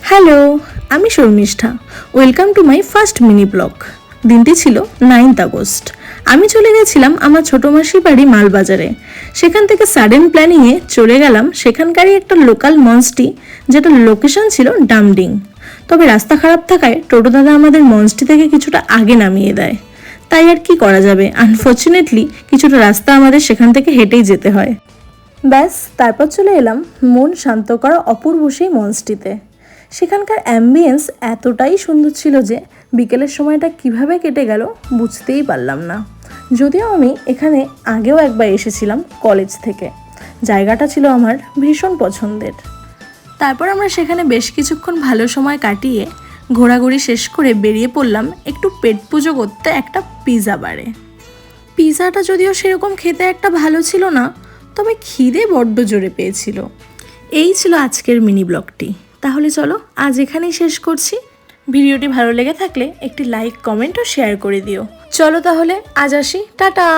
Hello, আমি Sharmistha. Welcome to my first mini blog. দিনটি ছিল 9th আগস্ট। আমি চলে গেছিলাম আমার ছোটো মাসির বাড়ি মালবাজারে। সেখান থেকে সাডেন প্ল্যানিংয়ে চলে গেলাম সেখানকারই একটা লোকাল মঞ্চটি, যেটা লোকেশন ছিল ডামডিং। তবে রাস্তা খারাপ থাকায় টোটো দাদা আমাদের মঞ্চটি থেকে কিছুটা আগে নামিয়ে দেয়। তাই আর কি করা যাবে, আনফর্চুনেটলি কিছুটা রাস্তা আমাদের সেখান থেকে হেঁটেই যেতে হয়। ব্যাস, তারপর চলে এলাম মন শান্ত করা অপূর্ব সেই মঞ্চটিতে। সেখানকার অ্যাম্বিয়েন্স এতটাই সুন্দর ছিল যে বিকেলের সময়টা কিভাবে কেটে গেল বুঝতেই পারলাম না। যদিও আমি এখানে আগেও একবার এসেছিলাম কলেজ থেকে। জায়গাটা ছিল আমার ভীষণ পছন্দের। তারপর আমরা সেখানে বেশ কিছুক্ষণ ভালো সময় কাটিয়ে ঘোরাঘুরি শেষ করে বেরিয়ে পড়লাম একটু পেট পুজো করতে একটা পিৎজা বারে। পিৎজাটা যদিও সেরকম খেতে একটা ভালো ছিল না, তবে খিদে বড্ড জোরে পেয়েছিল। এই ছিল আজকের মিনি ব্লগটি। তাহলে চলো আজ এখানেই শেষ করছি। ভিডিওটি ভালো লেগে থাকলে একটি লাইক, কমেন্ট ও শেয়ার করে দিও। চলো তাহলে আজ আসি, টাটা।